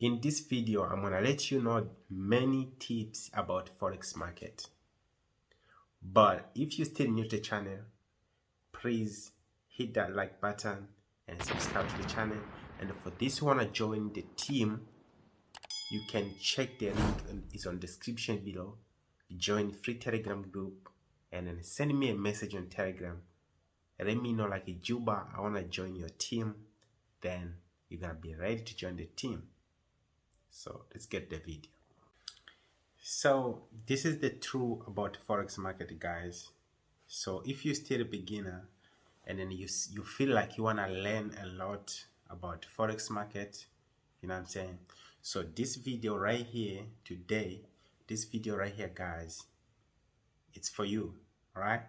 In this video, I'm gonna let you know many tips about Forex market. But if you're still new to the channel, please hit that like button and subscribe to the channel. And for this one, wanna join the team, you can check the link is on description below. Join free Telegram group and then send me a message on Telegram. Let me know like a Juba, I wanna join your team. Then you're gonna be ready to join the team. So let's get the video. So this is the truth about Forex market, guys. So if you're still a beginner and then you feel like you want to learn a lot about Forex market, you know what I'm saying? So this video right here today, guys, it's for you. All right,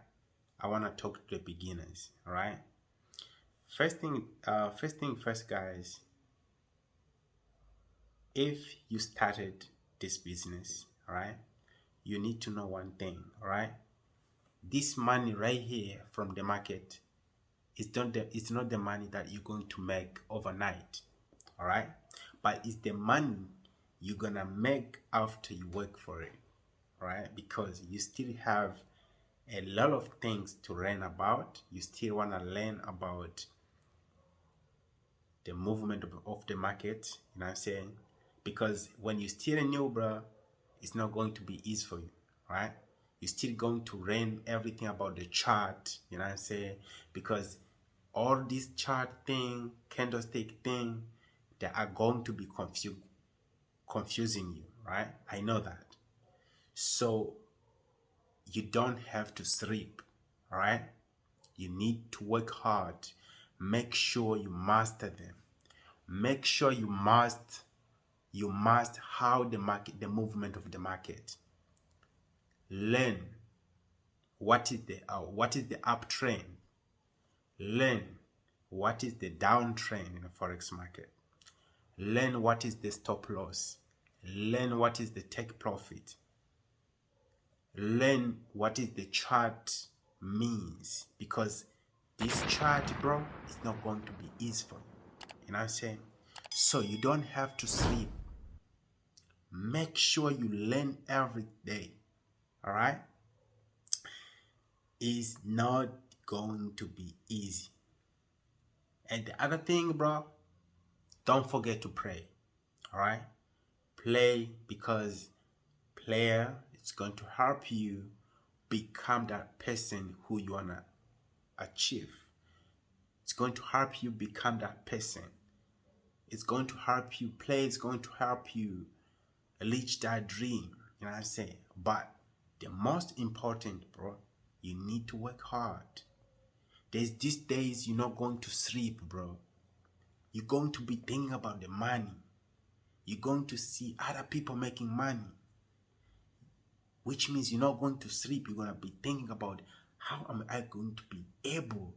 I want to talk to the beginners. All right, first thing first, guys. If you started this business, all right, you need to know one thing. All right, this money right here from the market it's not the money that you're going to make overnight, all right, but it's the money you're gonna make after you work for it, right? Because you still have a lot of things to learn about. You still want to learn about the movement of the market, you know what I'm saying? Because when you're still new, bro, it's not going to be easy for you, right? You're still going to learn everything about the chart, you know what I'm saying? Because all this chart thing, candlestick thing, they are going to be confusing you, right? I know that. So you don't have to sleep, all right? You need to work hard. Make sure you master them. Make sure you master how the movement of the market. Learn what is the uptrend. Learn what is the downtrend in the Forex market. Learn what is the stop loss. Learn what is the take profit. Learn what is the chart means, because this chart, bro, is not going to be easy for you. You know what I'm saying? So you don't have to sleep. Make sure you learn every day. All right? It's not going to be easy. And the other thing, bro, don't forget to pray. All right? Play, because prayer is going to help you become that person who you wanna achieve. It's going to help you become that person. It's going to help you play. It's going to help you reach that dream. You know what I'm saying? But the most important, bro, you need to work hard. There's these days you're not going to sleep, bro. You're going to be thinking about the money. You're going to see other people making money, which means you're not going to sleep. You're going to be thinking about, how am I going to be able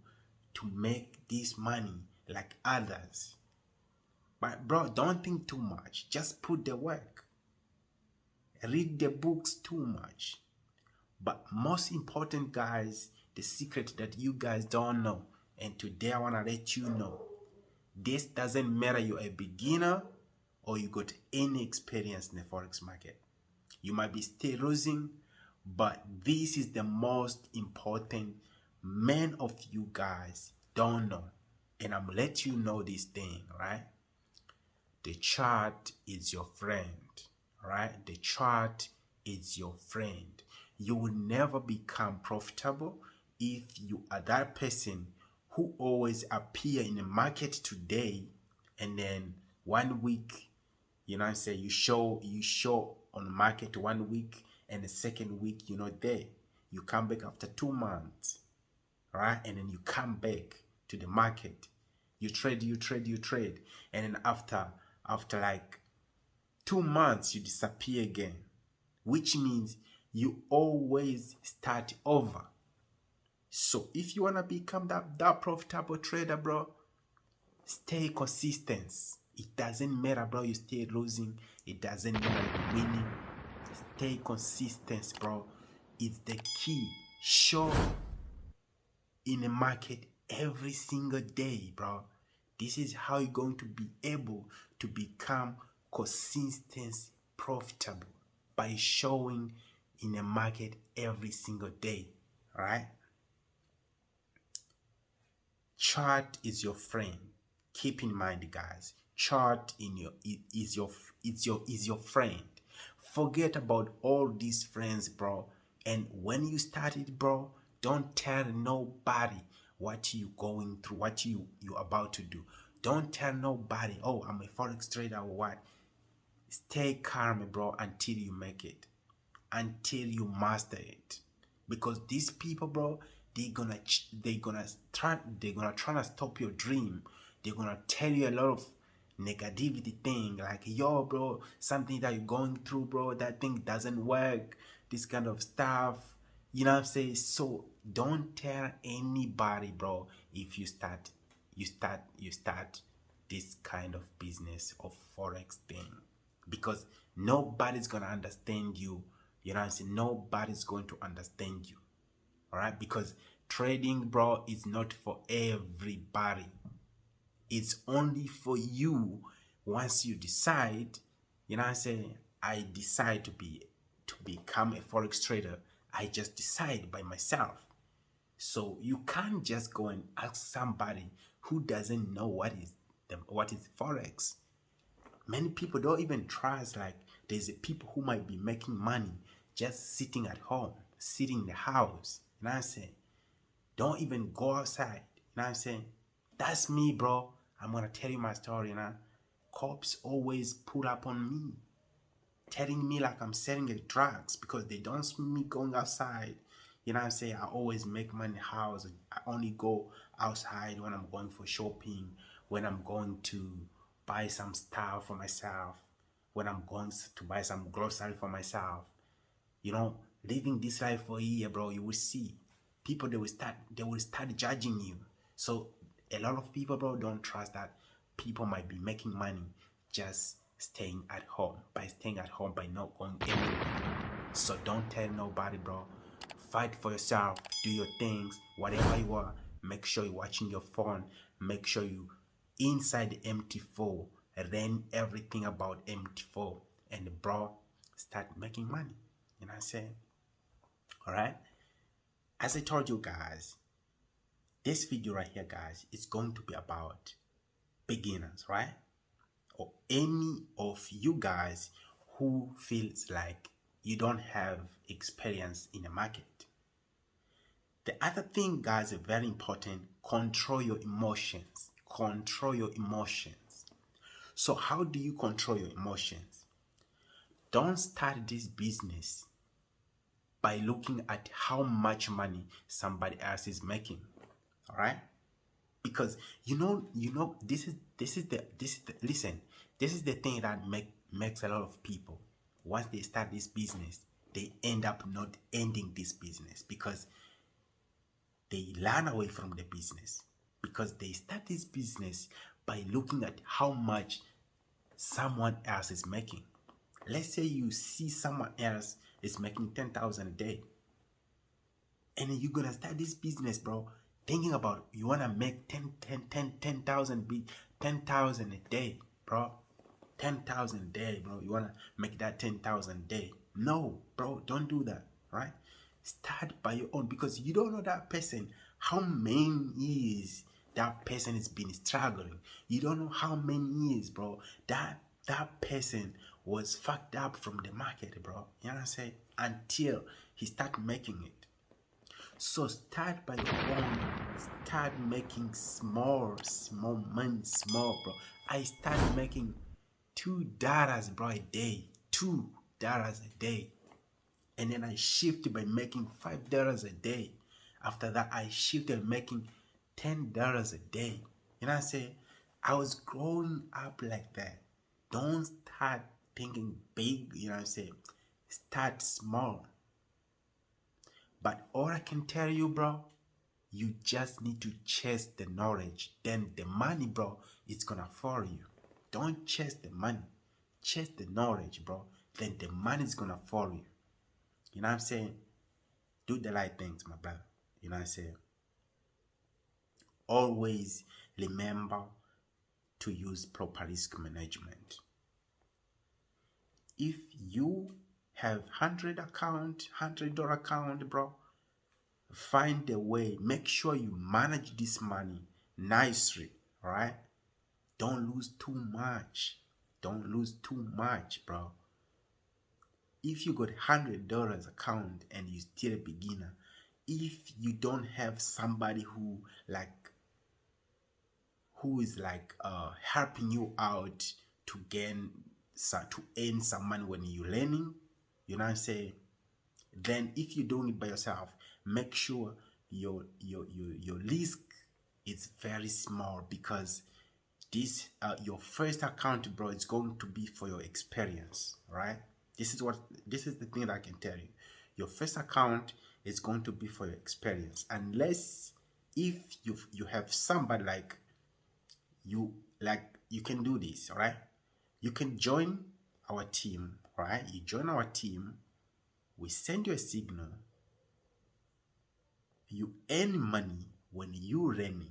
to make this money like others? But bro, don't think too much. Just put the work. Read the books too much. But most important, guys, the secret that you guys don't know, and today I want to let you know, this doesn't matter you're a beginner or you got any experience in the Forex market. You might be still losing, but this is the most important many of you guys don't know. And I'm let you know this thing, right? The chart is your friend, right? The chart is your friend. You will never become profitable if you are that person who always appear in the market today, and then 1 week, you know what I'm saying, you show on market 1 week, and the second week you're not there. You come back after 2 months, right? And then you come back to the market. You trade, and then after like 2 months you disappear again, which means you always start over. So if you want to become that profitable trader, bro, stay consistent. It doesn't matter, bro, you stay losing. It doesn't matter you're winning. Stay consistent, bro. It's the key. Show in the market every single day, bro. This is how you're going to be able to become consistency profitable by showing in a market every single day. All right. Chart is your friend. Keep in mind, guys. Chart is your friend. Forget about all these friends, bro. And when you started, bro, don't tell nobody what you going through, what you about to do. Don't tell nobody, oh, I'm a forex trader or what. Stay calm, bro, until you make it, until you master it. Because these people, bro, they're gonna try to stop your dream. They're gonna tell you a lot of negativity thing, like, yo, bro, something that you're going through, bro, that thing doesn't work, this kind of stuff. You know what I'm saying? So don't tell anybody, bro, if you start this kind of business of forex thing, because nobody's gonna understand you. You know what I'm saying? Nobody's going to understand you. All right? Because trading, bro, is not for everybody. It's only for you. Once you decide, you know what I'm saying, I decide to become a forex trader, I just decide by myself. So you can't just go and ask somebody who doesn't know what is forex. Many people don't even trust, like, there's people who might be making money just sitting at home, sitting in the house. You know what I'm saying? Don't even go outside. You know what I'm saying? That's me, bro. I'm gonna tell you my story, you know. Cops always pull up on me, telling me like I'm selling drugs because they don't see me going outside. You know what I'm saying? I always make money house. I only go outside when I'm going for shopping, when I'm going to buy some stuff for myself, when I'm going to buy some grocery for myself. You know, living this life for a year, bro, you will see people, they will start judging you. So a lot of people, bro, don't trust that people might be making money just staying at home, by not going anywhere. So don't tell nobody, bro. Fight for yourself, do your things, whatever you are. Make sure you're watching your phone. Make sure you inside the MT4, learn everything about MT4, and bro, start making money. You know what I'm saying? All right. As I told you guys, this video right here, guys, is going to be about beginners, right? Or any of you guys who feels like you don't have experience in the market. The other thing, guys, is very important. Control your emotions. Control your emotions. So how do you control your emotions? Don't start this business by looking at how much money somebody else is making. All right? Because you know this is the thing that makes a lot of people, once they start this business, they end up not ending this business because they learn away from the business, because they start this business by looking at how much someone else is making. Let's say you see someone else is making 10,000 a day, and then you're gonna start this business, bro, thinking about you wanna make 10,000 a day, bro. 10,000 a day, bro. You wanna make that 10,000 a day. No, bro, don't do that, right? Start by your own, because you don't know that person, how many years that person has been struggling. You don't know how many years, bro, that person was fucked up from the market, bro. You know what I'm saying? Until he start making it. So start by your own. Start making small money, small, bro. I started making $2, bro, a day. $2 a day. And then I shifted by making $5 a day. After that, I shifted making $10 a day. You know what I'm saying? I was growing up like that. Don't start thinking big, you know what I'm saying? Start small. But all I can tell you, bro, you just need to chase the knowledge. Then the money, bro, it's gonna follow you. Don't chase the money. Chase the knowledge, bro. Then the money's gonna follow you. You know what I'm saying? Do the right things, my brother. You know what I'm saying? Always remember to use proper risk management. If you have $100 account, bro, find a way. Make sure you manage this money nicely. All right, don't lose too much. Don't lose too much, bro. If you got $100 account and you're still a beginner, if you don't have somebody who is helping you out to earn some money when you're learning, you know what I'm saying? Then if you're doing it by yourself, make sure your risk is very small, because this your first account, bro, it's going to be for your experience, right? This is the thing that I can tell you. Your first account is going to be for your experience, unless if you have somebody you can do this. All right, you can join our team. All right, you join our team, we send you a signal, you earn money. When you learning,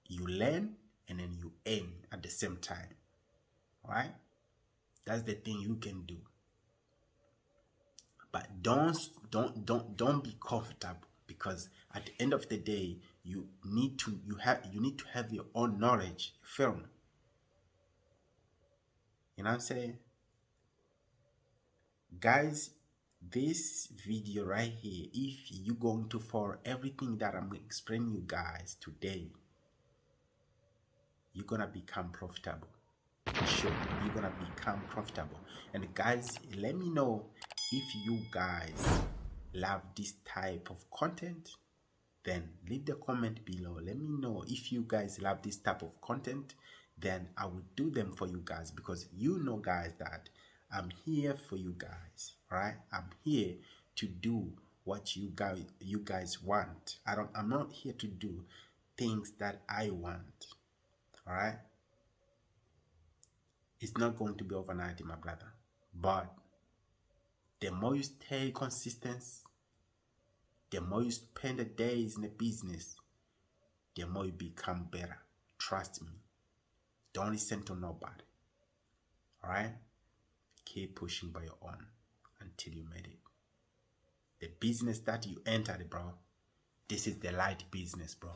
you learn and then you earn at the same time. All right, that's the thing you can do. But don't be comfortable, because at the end of the day, you need to have your own knowledge. Film. You know what I'm saying? Guys, this video right here, if you're going to follow everything that I'm explaining you guys today, you're gonna become profitable. Sure, you're gonna become profitable. And guys, let me know if you guys love this type of content. Then leave the comment below. Let me know if you guys love this type of content. Then I will do them for you guys, because you know, guys, that I'm here for you guys. All right, I'm here to do what you guys want. I'm not here to do things that I want. All right, it's not going to be overnight, my brother, but the more you stay consistent, the more you spend the days in the business, the more you become better. Trust me. Don't listen to nobody. All right, keep pushing by your own until you made it. The business that you entered, bro, this is the light business, bro.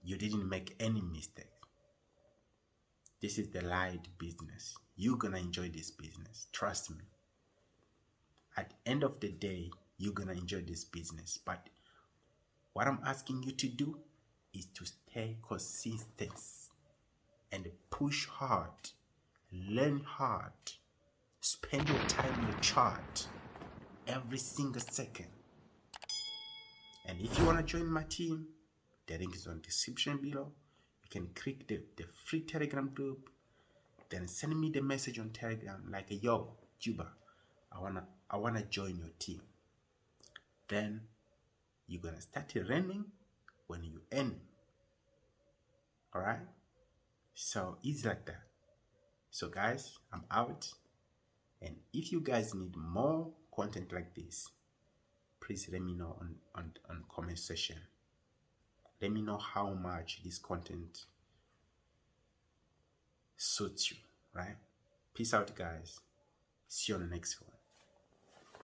You didn't make any mistake. This is the light business. You're gonna enjoy this business. Trust me. At the end of the day, you're gonna enjoy this business. But what I'm asking you to do is to stay consistent and push hard, learn hard, spend your time in your chart every single second. And if you want to join my team, the link is on the description below. You can click the free Telegram group, then send me the message on Telegram like, yo, Juba, I wanna join your team. Then you're gonna start running when you earn. All right, so easy like that. So guys, I'm out. And if you guys need more content like this, please let me know on comment section. Let me know how much this content suits you. Right? Peace out, guys. See you on the next one.